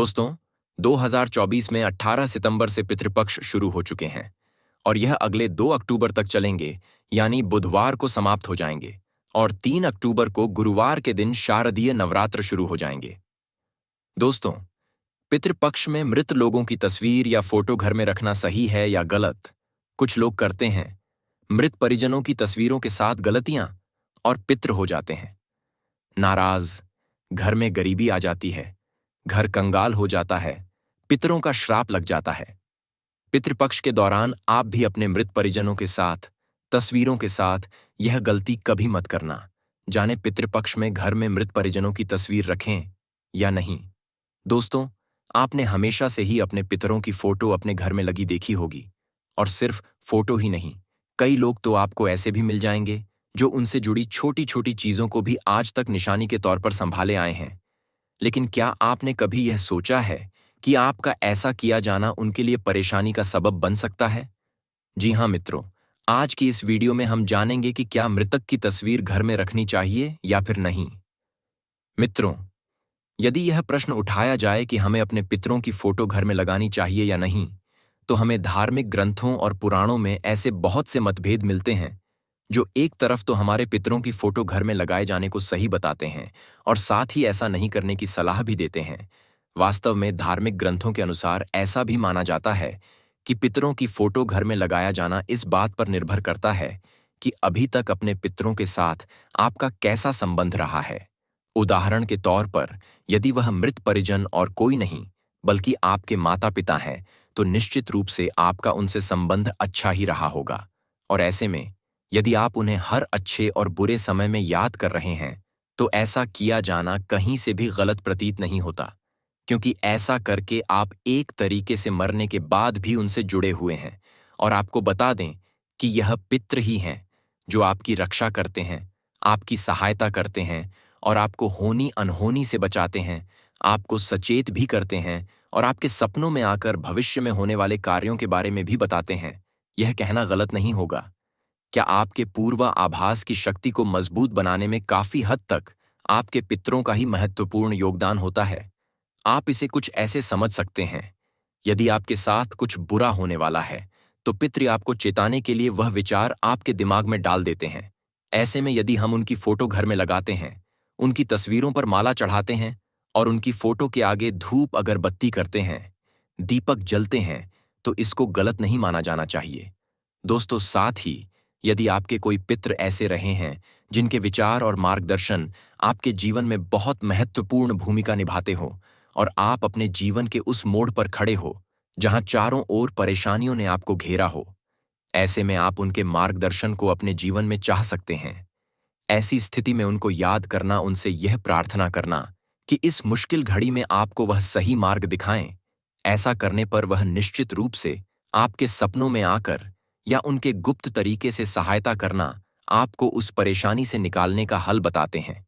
दोस्तों, 2024 में 18 सितंबर से पितृपक्ष शुरू हो चुके हैं और यह अगले 2 अक्टूबर तक चलेंगे, यानी बुधवार को समाप्त हो जाएंगे और 3 अक्टूबर को गुरुवार के दिन शारदीय नवरात्र शुरू हो जाएंगे। दोस्तों, पितृपक्ष में मृत लोगों की तस्वीर या फोटो घर में रखना सही है या गलत? कुछ लोग करते हैं, मृत परिजनों की तस्वीरों के साथ गलतियां और पितृ हो जाते हैं नाराज, घर में गरीबी आ जाती है, घर कंगाल हो जाता है, पितरों का श्राप लग जाता है। पितृपक्ष के दौरान आप भी अपने मृत परिजनों के साथ, तस्वीरों के साथ यह गलती कभी मत करना। जाने पितृपक्ष में घर में मृत परिजनों की तस्वीर रखें या नहीं। दोस्तों, आपने हमेशा से ही अपने पितरों की फोटो अपने घर में लगी देखी होगी, और सिर्फ फोटो ही नहीं, कई लोग तो आपको ऐसे भी मिल जाएंगे जो उनसे जुड़ी छोटी छोटी चीजों को भी आज तक निशानी के तौर पर संभाले आए हैं। लेकिन क्या आपने कभी यह सोचा है कि आपका ऐसा किया जाना उनके लिए परेशानी का सबब बन सकता है? जी हां मित्रों, आज की इस वीडियो में हम जानेंगे कि क्या मृतक की तस्वीर घर में रखनी चाहिए या फिर नहीं। मित्रों, यदि यह प्रश्न उठाया जाए कि हमें अपने पितरों की फोटो घर में लगानी चाहिए या नहीं, तो हमें धार्मिक ग्रंथों और पुराणों में ऐसे बहुत से मतभेद मिलते हैं जो एक तरफ तो हमारे पितरों की फोटो घर में लगाए जाने को सही बताते हैं और साथ ही ऐसा नहीं करने की सलाह भी देते हैं। वास्तव में धार्मिक ग्रंथों के अनुसार ऐसा भी माना जाता है कि पितरों की फोटो घर में लगाया जाना इस बात पर निर्भर करता है कि अभी तक अपने पितरों के साथ आपका कैसा संबंध रहा है। उदाहरण के तौर पर, यदि वह मृत परिजन और कोई नहीं बल्कि आपके माता पिता हैं, तो निश्चित रूप से आपका उनसे संबंध अच्छा ही रहा होगा। और ऐसे में यदि आप उन्हें हर अच्छे और बुरे समय में याद कर रहे हैं, तो ऐसा किया जाना कहीं से भी गलत प्रतीत नहीं होता, क्योंकि ऐसा करके आप एक तरीके से मरने के बाद भी उनसे जुड़े हुए हैं। और आपको बता दें कि यह पितृ ही हैं जो आपकी रक्षा करते हैं, आपकी सहायता करते हैं और आपको होनी अनहोनी से बचाते हैं, आपको सचेत भी करते हैं और आपके सपनों में आकर भविष्य में होने वाले कार्यों के बारे में भी बताते हैं। यह कहना गलत नहीं होगा। क्या आपके पूर्वाभास की शक्ति को मजबूत बनाने में काफी हद तक आपके पितरों का ही महत्वपूर्ण योगदान होता है? आप इसे कुछ ऐसे समझ सकते हैं, यदि आपके साथ कुछ बुरा होने वाला है, तो पितृ आपको चेताने के लिए वह विचार आपके दिमाग में डाल देते हैं। ऐसे में यदि हम उनकी फोटो घर में लगाते हैं, उनकी तस्वीरों पर माला चढ़ाते हैं और उनकी फोटो के आगे धूप अगरबत्ती करते हैं, दीपक जलते हैं, तो इसको गलत नहीं माना जाना चाहिए। दोस्तों, साथ ही यदि आपके कोई पितृ ऐसे रहे हैं जिनके विचार और मार्गदर्शन आपके जीवन में बहुत महत्वपूर्ण भूमिका निभाते हो और आप अपने जीवन के उस मोड़ पर खड़े हो जहां चारों ओर परेशानियों ने आपको घेरा हो, ऐसे में आप उनके मार्गदर्शन को अपने जीवन में चाह सकते हैं। ऐसी स्थिति में उनको याद करना, उनसे यह प्रार्थना करना कि इस मुश्किल घड़ी में आपको वह सही मार्ग दिखाएं। ऐसा करने पर वह निश्चित रूप से आपके सपनों में आकर या उनके गुप्त तरीके से सहायता करना आपको उस परेशानी से निकालने का हल बताते हैं।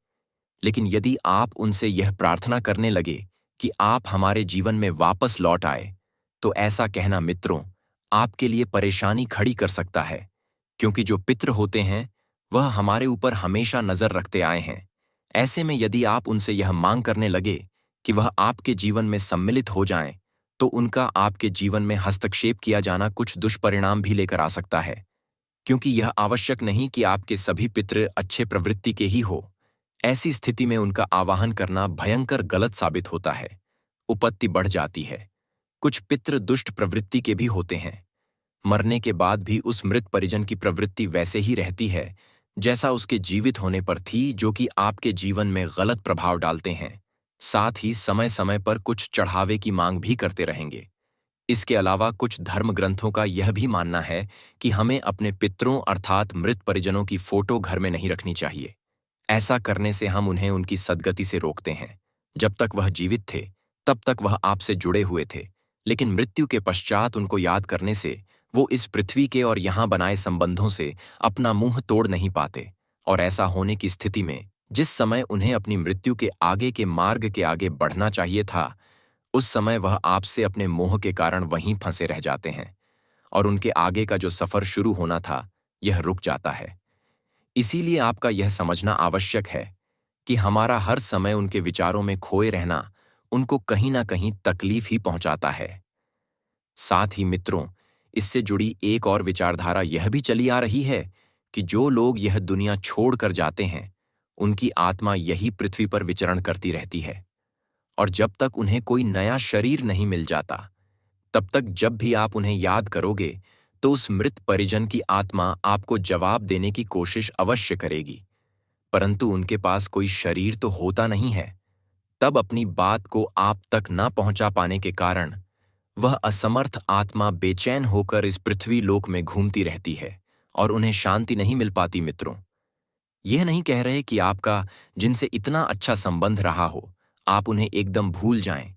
लेकिन यदि आप उनसे यह प्रार्थना करने लगे कि आप हमारे जीवन में वापस लौट आए, तो ऐसा कहना मित्रों आपके लिए परेशानी खड़ी कर सकता है, क्योंकि जो पितृ होते हैं वह हमारे ऊपर हमेशा नजर रखते आए हैं। ऐसे में यदि आप उनसे यह मांग करने लगे कि वह आपके जीवन में सम्मिलित हो जाएं, तो उनका आपके जीवन में हस्तक्षेप किया जाना कुछ दुष्परिणाम भी लेकर आ सकता है, क्योंकि यह आवश्यक नहीं कि आपके सभी पितृ अच्छे प्रवृत्ति के ही हो। ऐसी स्थिति में उनका आवाहन करना भयंकर गलत साबित होता है, उपत्ति बढ़ जाती है। कुछ पितृ दुष्ट प्रवृत्ति के भी होते हैं। मरने के बाद भी उस मृत परिजन की प्रवृत्ति वैसे ही रहती है जैसा उसके जीवित होने पर थी, जो कि आपके जीवन में गलत प्रभाव डालते हैं। साथ ही समय समय पर कुछ चढ़ावे की मांग भी करते रहेंगे। इसके अलावा कुछ धर्म ग्रंथों का यह भी मानना है कि हमें अपने पितरों अर्थात मृत परिजनों की फोटो घर में नहीं रखनी चाहिए। ऐसा करने से हम उन्हें उनकी सद्गति से रोकते हैं। जब तक वह जीवित थे तब तक वह आपसे जुड़े हुए थे, लेकिन मृत्यु के पश्चात उनको याद करने से वो इस पृथ्वी के और यहाँ बनाए संबंधों से अपना मुंह तोड़ नहीं पाते। और ऐसा होने की स्थिति में जिस समय उन्हें अपनी मृत्यु के आगे के मार्ग के आगे बढ़ना चाहिए था, उस समय वह आपसे अपने मोह के कारण वहीं फंसे रह जाते हैं और उनके आगे का जो सफर शुरू होना था यह रुक जाता है। इसीलिए आपका यह समझना आवश्यक है कि हमारा हर समय उनके विचारों में खोए रहना उनको कहीं ना कहीं तकलीफ ही पहुंचाता है। साथ ही मित्रों, इससे जुड़ी एक और विचारधारा यह भी चली आ रही है कि जो लोग यह दुनिया छोड़कर जाते हैं, उनकी आत्मा यही पृथ्वी पर विचरण करती रहती है, और जब तक उन्हें कोई नया शरीर नहीं मिल जाता, तब तक जब भी आप उन्हें याद करोगे तो उस मृत परिजन की आत्मा आपको जवाब देने की कोशिश अवश्य करेगी, परंतु उनके पास कोई शरीर तो होता नहीं है। तब अपनी बात को आप तक न पहुंचा पाने के कारण वह असमर्थ आत्मा बेचैन होकर इस पृथ्वी लोक में घूमती रहती है और उन्हें शांति नहीं मिल पाती। मित्रों, यह नहीं कह रहे कि आपका जिनसे इतना अच्छा संबंध रहा हो, आप उन्हें एकदम भूल जाएं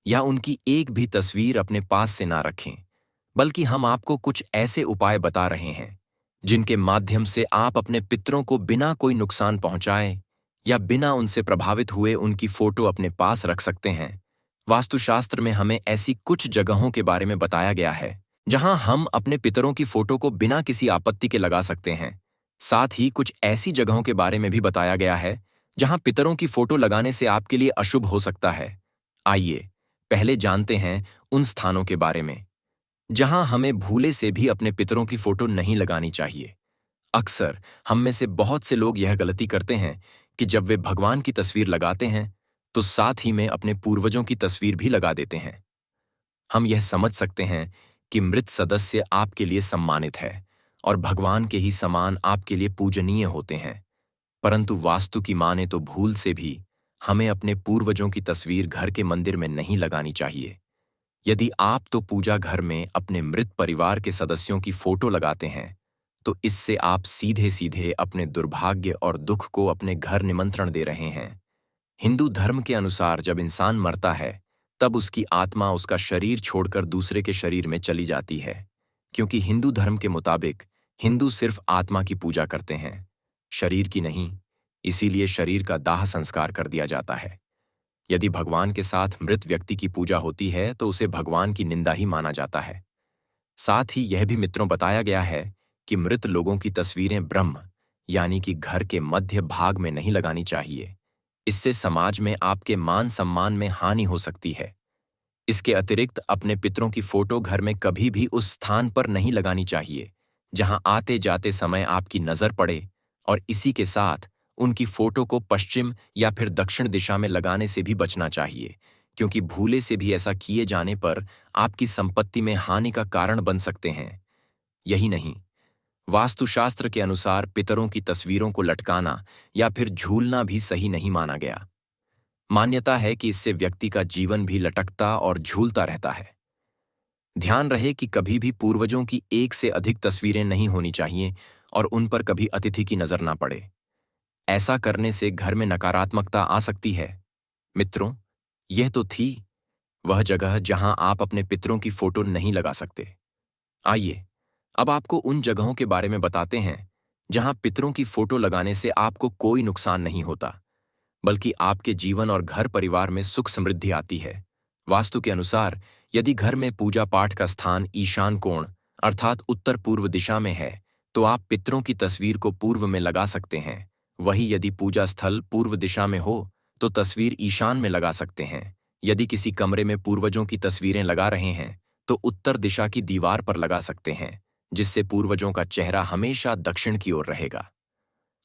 या उनकी एक भी तस्वीर अपने पास से ना रखें, बल्कि हम आपको कुछ ऐसे उपाय बता रहे हैं जिनके माध्यम से आप अपने पितरों को बिना कोई नुकसान पहुंचाए या बिना उनसे प्रभावित हुए उनकी फोटो अपने पास रख सकते हैं। वास्तुशास्त्र में हमें ऐसी कुछ जगहों के बारे में बताया गया है जहां हम अपने पितरों की फोटो को बिना किसी आपत्ति के लगा सकते हैं। साथ ही कुछ ऐसी जगहों के बारे में भी बताया गया है जहां पितरों की फोटो लगाने से आपके लिए अशुभ हो सकता है। आइए पहले जानते हैं उन स्थानों के बारे में जहां हमें भूले से भी अपने पितरों की फोटो नहीं लगानी चाहिए। अक्सर हम में से बहुत से लोग यह गलती करते हैं कि जब वे भगवान की तस्वीर लगाते हैं तो साथ ही में अपने पूर्वजों की तस्वीर भी लगा देते हैं। हम यह समझ सकते हैं कि मृत सदस्य आपके लिए सम्मानित है और भगवान के ही समान आपके लिए पूजनीय होते हैं, परंतु वास्तु की माने तो भूल से भी हमें अपने पूर्वजों की तस्वीर घर के मंदिर में नहीं लगानी चाहिए। यदि आप तो पूजा घर में अपने मृत परिवार के सदस्यों की फोटो लगाते हैं, तो इससे आप सीधे सीधे अपने दुर्भाग्य और दुख को अपने घर निमंत्रण दे रहे हैं। हिंदू धर्म के अनुसार जब इंसान मरता है, तब उसकी आत्मा उसका शरीर छोड़कर दूसरे के शरीर में चली जाती है, क्योंकि हिंदू धर्म के मुताबिक हिंदू सिर्फ आत्मा की पूजा करते हैं, शरीर की नहीं। इसीलिए शरीर का दाह संस्कार कर दिया जाता है। यदि भगवान के साथ मृत व्यक्ति की पूजा होती है तो उसे भगवान की निंदा ही माना जाता है। साथ ही यह भी मित्रों बताया गया है कि मृत लोगों की तस्वीरें ब्रह्म यानी कि घर के मध्य भाग में नहीं लगानी चाहिए। इससे समाज में आपके मान सम्मान में हानि हो सकती है। इसके अतिरिक्त अपने पितरों की फोटो घर में कभी भी उस स्थान पर नहीं लगानी चाहिए जहां आते जाते समय आपकी नजर पड़े, और इसी के साथ उनकी फोटो को पश्चिम या फिर दक्षिण दिशा में लगाने से भी बचना चाहिए, क्योंकि भूले से भी ऐसा किए जाने पर आपकी संपत्ति में हानि का कारण बन सकते हैं। यही नहीं, वास्तुशास्त्र के अनुसार पितरों की तस्वीरों को लटकाना या फिर झूलना भी सही नहीं माना गया। मान्यता है कि इससे व्यक्ति का जीवन भी लटकता और झूलता रहता है। ध्यान रहे कि कभी भी पूर्वजों की एक से अधिक तस्वीरें नहीं होनी चाहिए और उन पर कभी अतिथि की नजर ना पड़े। ऐसा करने से घर में नकारात्मकता आ सकती है। मित्रों, यह तो थी वह जगह जहां आप अपने पितरों की फोटो नहीं लगा सकते। आइए अब आपको उन जगहों के बारे में बताते हैं जहां पितरों की फोटो लगाने से आपको कोई नुकसान नहीं होता, बल्कि आपके जीवन और घर परिवार में सुख समृद्धि आती है। वास्तु के अनुसार यदि घर में पूजा पाठ का स्थान ईशान कोण अर्थात उत्तर पूर्व दिशा में है, तो आप पितरों की तस्वीर को पूर्व में लगा सकते हैं। वहीं यदि पूजा स्थल पूर्व दिशा में हो तो तस्वीर ईशान में लगा सकते हैं। यदि किसी कमरे में पूर्वजों की तस्वीरें लगा रहे हैं तो उत्तर दिशा की दीवार पर लगा सकते हैं, जिससे पूर्वजों का चेहरा हमेशा दक्षिण की ओर रहेगा।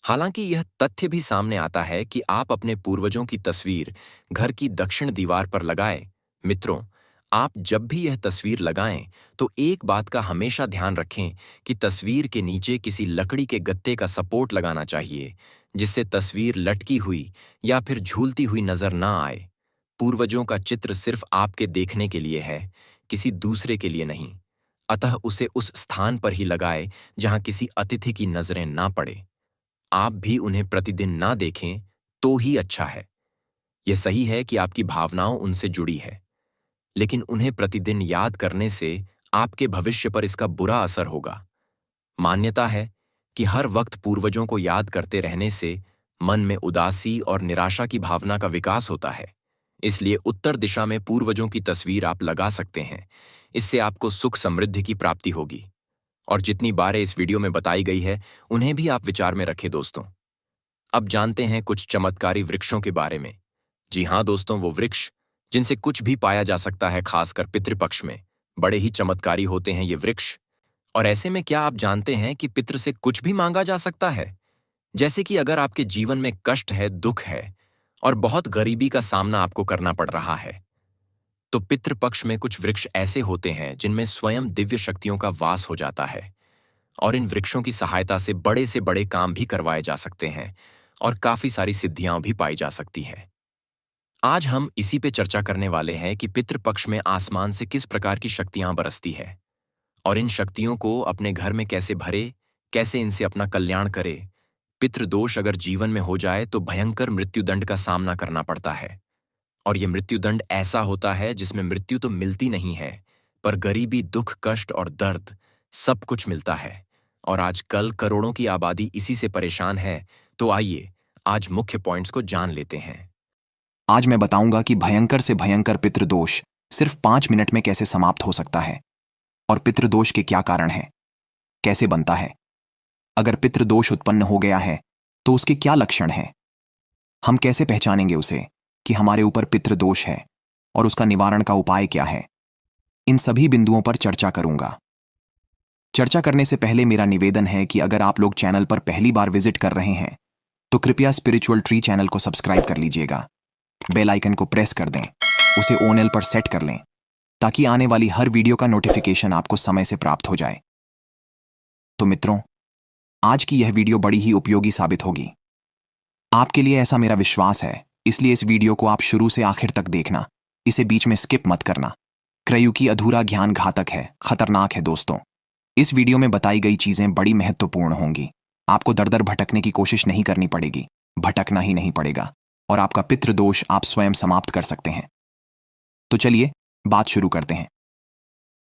हालांकि यह तथ्य भी सामने आता है कि आप अपने पूर्वजों की तस्वीर घर की दक्षिण दीवार पर लगाएं। मित्रों, आप जब भी यह तस्वीर लगाएं तो एक बात का हमेशा ध्यान रखें कि तस्वीर के नीचे किसी लकड़ी के गत्ते का सपोर्ट लगाना चाहिए, जिससे तस्वीर लटकी हुई या फिर झूलती हुई नजर ना आए। पूर्वजों का चित्र सिर्फ आपके देखने के लिए है, किसी दूसरे के लिए नहीं। अतः उसे उस स्थान पर ही लगाए जहां किसी अतिथि की नजरें ना पड़े। आप भी उन्हें प्रतिदिन ना देखें तो ही अच्छा है। यह सही है कि आपकी भावनाओं उनसे जुड़ी है, लेकिन उन्हें प्रतिदिन याद करने से आपके भविष्य पर इसका बुरा असर होगा। मान्यता है कि हर वक्त पूर्वजों को याद करते रहने से मन में उदासी और निराशा की भावना का विकास होता है। इसलिए उत्तर दिशा में पूर्वजों की तस्वीर आप लगा सकते हैं। इससे आपको सुख समृद्धि की प्राप्ति होगी। और जितनी बारें इस वीडियो में बताई गई है, उन्हें भी आप विचार में रखें दोस्तों। अब जानते हैं कुछ चमत्कारी वृक्षों के बारे में। जी हाँ दोस्तों, वो वृक्ष जिनसे कुछ भी पाया जा सकता है, खासकर पितृपक्ष में। बड़े ही चमत्कारी होते हैं ये वृक्ष। और ऐसे में क्या आप जानते हैं कि पितृ से कुछ भी मांगा जा सकता है? जैसे कि अगर आपके जीवन में कष्ट है, दुख है और बहुत गरीबी का सामना आपको करना पड़ रहा है, तो पितृपक्ष में कुछ वृक्ष ऐसे होते हैं जिनमें स्वयं दिव्य शक्तियों का वास हो जाता है। और इन वृक्षों की सहायता से बड़े काम भी करवाए जा सकते हैं और काफी सारी सिद्धियां भी पाई जा सकती हैं। आज हम इसी पे चर्चा करने वाले हैं कि पितृपक्ष में आसमान से किस प्रकार की शक्तियां बरसती है और इन शक्तियों को अपने घर में कैसे भरे, कैसे इनसे अपना कल्याण करे। पितृदोष अगर जीवन में हो जाए तो भयंकर मृत्युदंड का सामना करना पड़ता है। और यह मृत्युदंड ऐसा होता है जिसमें मृत्यु तो मिलती नहीं है, पर गरीबी, दुख, कष्ट और दर्द सब कुछ मिलता है। और आजकल करोड़ों की आबादी इसी से परेशान है। तो आइए आज मुख्य पॉइंट्स को जान लेते हैं। आज मैं बताऊंगा कि भयंकर से भयंकर पितृदोष सिर्फ 5 मिनट में कैसे समाप्त हो सकता है और पितृदोष के क्या कारण है, कैसे बनता है, अगर पितृदोष उत्पन्न हो गया है तो उसके क्या लक्षण हैं, हम कैसे पहचानेंगे उसे कि हमारे ऊपर पितृदोष है और उसका निवारण का उपाय क्या है। इन सभी बिंदुओं पर चर्चा करूंगा। चर्चा करने से पहले मेरा निवेदन है कि अगर आप लोग चैनल पर पहली बार विजिट कर रहे हैं तो कृपया स्पिरिचुअल ट्री चैनल को सब्सक्राइब कर लीजिएगा, बेल आइकन को प्रेस कर दें, उसे ऑल पर सेट कर लें ताकि आने वाली हर वीडियो का नोटिफिकेशन आपको समय से प्राप्त हो जाए। तो मित्रों, आज की यह वीडियो बड़ी ही उपयोगी साबित होगी आपके लिए, ऐसा मेरा विश्वास है। इसलिए इस वीडियो को आप शुरू से आखिर तक देखना, इसे बीच में स्किप मत करना। क्रयुकी अधूरा ज्ञान घातक है, खतरनाक है दोस्तों। इस वीडियो में बताई गई चीजें बड़ी महत्वपूर्ण होंगी। आपको दर दर भटकने की कोशिश नहीं करनी पड़ेगी, भटकना ही नहीं पड़ेगा और आपका पितृदोष आप स्वयं समाप्त कर सकते हैं। तो चलिए बात शुरू करते हैं।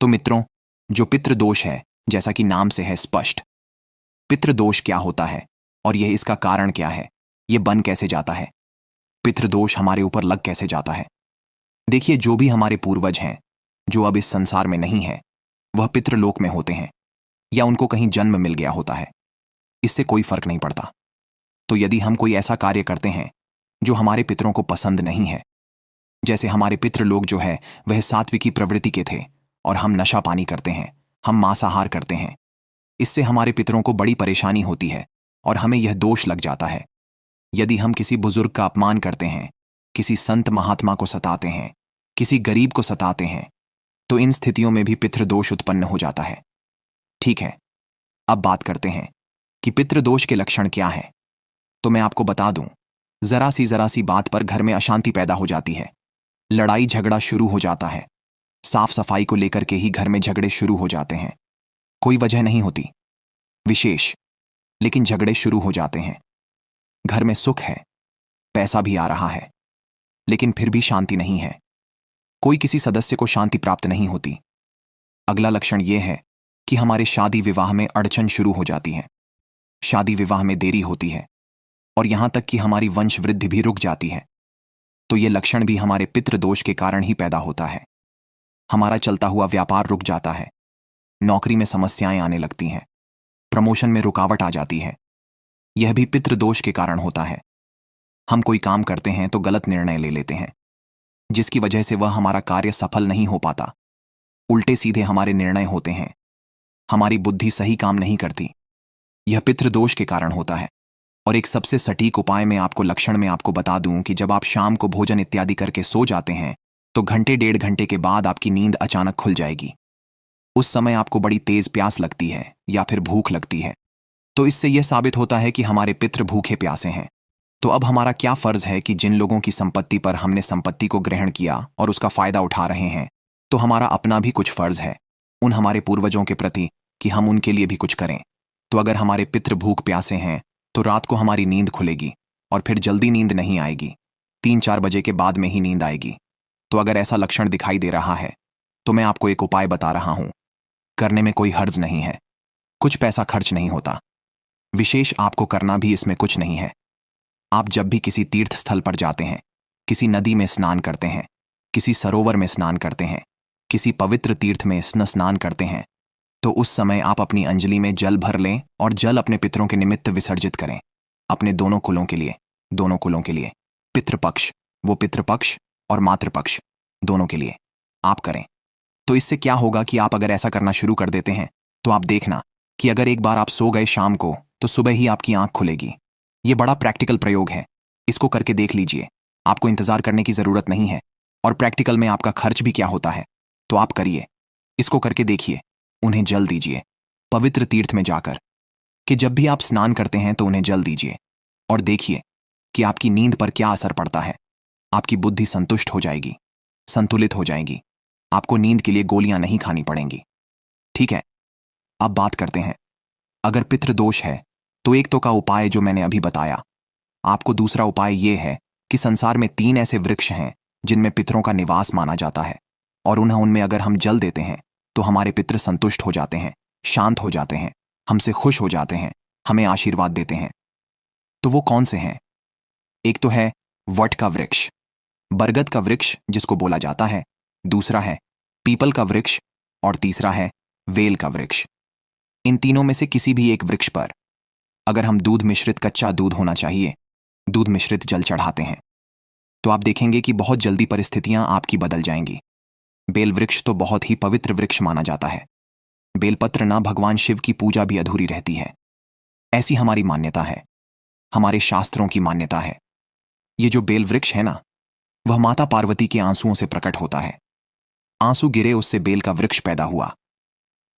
तो मित्रों, जो पितृदोष है, जैसा कि नाम से है स्पष्ट, पितृदोष क्या होता है और यह इसका कारण क्या है, यह बन कैसे जाता है, पितृदोष हमारे ऊपर लग कैसे जाता है। देखिए, जो भी हमारे पूर्वज हैं जो अब इस संसार में नहीं है, वह पितृलोक में होते हैं या उनको कहीं जन्म मिल गया होता है, इससे कोई फर्क नहीं पड़ता। तो यदि हम कोई ऐसा कार्य करते हैं जो हमारे पितरों को पसंद नहीं है, जैसे हमारे पितृलोक जो है वह सात्विकी प्रवृत्ति के थे और हम नशा पानी करते हैं, हम मांसाहार करते हैं, इससे हमारे पितरों को बड़ी परेशानी होती है और हमें यह दोष लग जाता है। यदि हम किसी बुजुर्ग का अपमान करते हैं, किसी संत महात्मा को सताते हैं, किसी गरीब को सताते हैं, तो इन स्थितियों में भी पितृदोष उत्पन्न हो जाता है। ठीक है, अब बात करते हैं कि पितृदोष के लक्षण क्या हैं। तो मैं आपको बता दूं, जरा सी बात पर घर में अशांति पैदा हो जाती है, लड़ाई झगड़ा शुरू हो जाता है, साफ सफाई को लेकर के ही घर में झगड़े शुरू हो जाते हैं। कोई वजह नहीं होती विशेष, लेकिन झगड़े शुरू हो जाते हैं। घर में सुख है, पैसा भी आ रहा है, लेकिन फिर भी शांति नहीं है। कोई किसी सदस्य को शांति प्राप्त नहीं होती। अगला लक्षण यह है कि हमारे शादी विवाह में अड़चन शुरू हो जाती है, शादी विवाह में देरी होती है और यहां तक कि हमारी वंश वृद्धि भी रुक जाती है। तो यह लक्षण भी हमारे पितृदोष के कारण ही पैदा होता है। हमारा चलता हुआ व्यापार रुक जाता है, नौकरी में समस्याएं आने लगती हैं, प्रमोशन में रुकावट आ जाती है, यह भी पितृदोष के कारण होता है। हम कोई काम करते हैं तो गलत निर्णय ले लेते हैं, जिसकी वजह से वह हमारा कार्य सफल नहीं हो पाता। उल्टे सीधे हमारे निर्णय होते हैं, हमारी बुद्धि सही काम नहीं करती, यह पितृदोष के कारण होता है। और एक सबसे सटीक उपाय में आपको लक्षण में आपको बता दूं कि जब आप शाम को भोजन इत्यादि करके सो जाते हैं तो घंटे 1.5 घंटे के बाद आपकी नींद अचानक खुल जाएगी। उस समय आपको बड़ी तेज प्यास लगती है या फिर भूख लगती है। तो इससे यह साबित होता है कि हमारे पितृ भूखे प्यासे हैं। तो अब हमारा क्या फर्ज है कि जिन लोगों की संपत्ति पर हमने संपत्ति को ग्रहण किया और उसका फायदा उठा रहे हैं, तो हमारा अपना भी कुछ फर्ज है उन हमारे पूर्वजों के प्रति कि हम उनके लिए भी कुछ करें। तो अगर हमारे पितृ भूख प्यासे हैं तो रात को हमारी नींद खुलेगी और फिर जल्दी नींद नहीं आएगी, 3-4 बजे के बाद में ही नींद आएगी। तो अगर ऐसा लक्षण दिखाई दे रहा है तो मैं आपको एक उपाय बता रहा हूं, करने में कोई हर्ज नहीं है, कुछ पैसा खर्च नहीं होता, विशेष आपको करना भी इसमें कुछ नहीं है। आप जब भी किसी तीर्थ स्थल पर जाते हैं, किसी नदी में स्नान करते हैं, किसी सरोवर में स्नान करते हैं, किसी पवित्र तीर्थ में स्नान करते हैं, तो उस समय आप अपनी अंजलि में जल भर लें और जल अपने पितरों के निमित्त विसर्जित करें, अपने दोनों कुलों के लिए। पितृपक्ष, वो पितृपक्ष और मातृपक्ष, दोनों के लिए आप करें। तो इससे क्या होगा कि आप अगर ऐसा करना शुरू कर देते हैं तो आप देखना कि अगर एक बार आप सो गए शाम को तो सुबह ही आपकी आंख खुलेगी। ये बड़ा प्रैक्टिकल प्रयोग है, इसको करके देख लीजिए। आपको इंतजार करने की जरूरत नहीं है, और प्रैक्टिकल में आपका खर्च भी क्या होता है, तो आप करिए, इसको करके देखिए। उन्हें जल दीजिए पवित्र तीर्थ में जाकर, कि जब भी आप स्नान करते हैं तो उन्हें जल दीजिए और देखिए कि आपकी नींद पर क्या असर पड़ता है। आपकी बुद्धि संतुष्ट हो जाएगी, संतुलित हो जाएगी। आपको नींद के लिए गोलियां नहीं खानी पड़ेंगी। ठीक है, अब बात करते हैं। अगर पितृदोष है तो एक तो का उपाय जो मैंने अभी बताया आपको। दूसरा उपाय यह है कि संसार में 3 ऐसे वृक्ष हैं जिनमें पितरों का निवास माना जाता है, और उनमें अगर हम जल देते हैं तो हमारे पितृ संतुष्ट हो जाते हैं, शांत हो जाते हैं, हमसे खुश हो जाते हैं, हमें आशीर्वाद देते हैं। तो वो कौन से हैं? एक तो है वट का वृक्ष, बरगद का वृक्ष जिसको बोला जाता है, दूसरा है पीपल का वृक्ष, और तीसरा है वेल का वृक्ष। इन तीनों में से किसी भी एक वृक्ष पर अगर हम दूध मिश्रित, कच्चा दूध होना चाहिए, दूध मिश्रित जल चढ़ाते हैं तो आप देखेंगे कि बहुत जल्दी परिस्थितियां आपकी बदल जाएंगी। बेल वृक्ष तो बहुत ही पवित्र वृक्ष माना जाता है। बेलपत्र ना भगवान शिव की पूजा भी अधूरी रहती है, ऐसी हमारी मान्यता है, हमारे शास्त्रों की मान्यता है। ये जो बेल वृक्ष है ना, वह माता पार्वती के आंसुओं से प्रकट होता है। आंसू गिरे, उससे बेल का वृक्ष पैदा हुआ।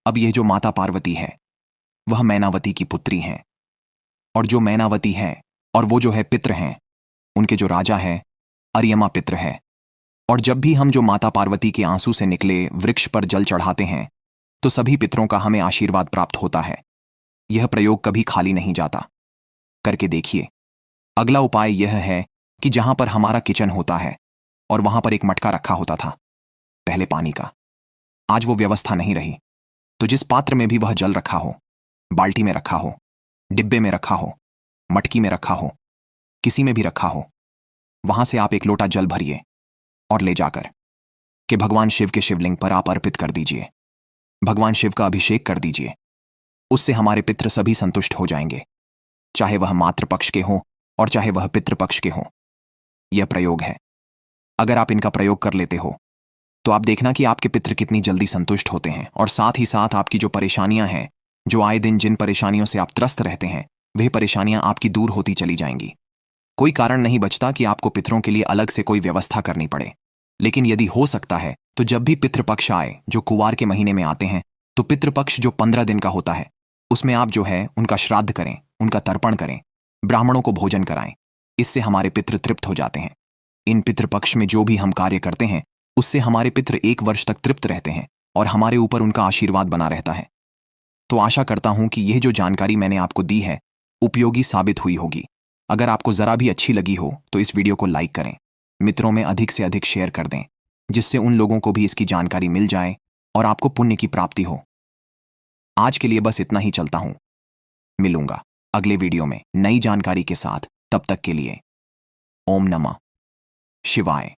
अब यह जो माता पार्वती है वह मैनावती की पुत्री हैं, और जो मैनावती है और वो जो है पितृ हैं, उनके जो राजा है अर्यमा पितृ है। और जब भी हम जो माता पार्वती के आंसू से निकले वृक्ष पर जल चढ़ाते हैं तो सभी पितरों का हमें आशीर्वाद प्राप्त होता है। यह प्रयोग कभी खाली नहीं जाता, करके देखिए। अगला उपाय यह है कि जहां पर हमारा किचन होता है और वहां पर एक मटका रखा होता था पहले पानी का, आज वो व्यवस्था नहीं रही, तो जिस पात्र में भी वह जल रखा हो, बाल्टी में रखा हो, डिब्बे में रखा हो, मटकी में रखा हो, किसी में भी रखा हो, वहां से आप एक लोटा जल भरिए और ले जाकर कि भगवान शिव के शिवलिंग पर आप अर्पित कर दीजिए। भगवान शिव का अभिषेक कर दीजिए। उससे हमारे पितृ सभी संतुष्ट हो जाएंगे, चाहे वह मातृपक्ष के हों और चाहे वह पितृपक्ष के हों। यह प्रयोग है, अगर आप इनका प्रयोग कर लेते हो तो आप देखना कि आपके पितृ कितनी जल्दी संतुष्ट होते हैं, और साथ ही साथ आपकी जो परेशानियां हैं, जो आए दिन जिन परेशानियों से आप त्रस्त रहते हैं, वह परेशानियां आपकी दूर होती चली जाएंगी। कोई कारण नहीं बचता कि आपको पितरों के लिए अलग से कोई व्यवस्था करनी पड़े। लेकिन यदि हो सकता है तो जब भी पितृपक्ष आए, जो कुवार के महीने में आते हैं, तो पितृपक्ष जो 15 दिन का होता है उसमें आप जो है उनका श्राद्ध करें, उनका तर्पण करें, ब्राह्मणों को भोजन कराएं। इससे हमारे पितृ तृप्त हो जाते हैं। इन पितृपक्ष में जो भी हम कार्य करते हैं उससे हमारे पितृ 1 वर्ष तक तृप्त रहते हैं और हमारे ऊपर उनका आशीर्वाद बना रहता है। तो आशा करता हूं कि यह जो जानकारी मैंने आपको दी है उपयोगी साबित हुई होगी। अगर आपको जरा भी अच्छी लगी हो तो इस वीडियो को लाइक करें, मित्रों में अधिक से अधिक शेयर कर दें, जिससे उन लोगों को भी इसकी जानकारी मिल जाए और आपको पुण्य की प्राप्ति हो। आज के लिए बस इतना ही, चलता हूं। मिलूंगा अगले वीडियो में नई जानकारी के साथ। तब तक के लिए ओम नमः शिवाय।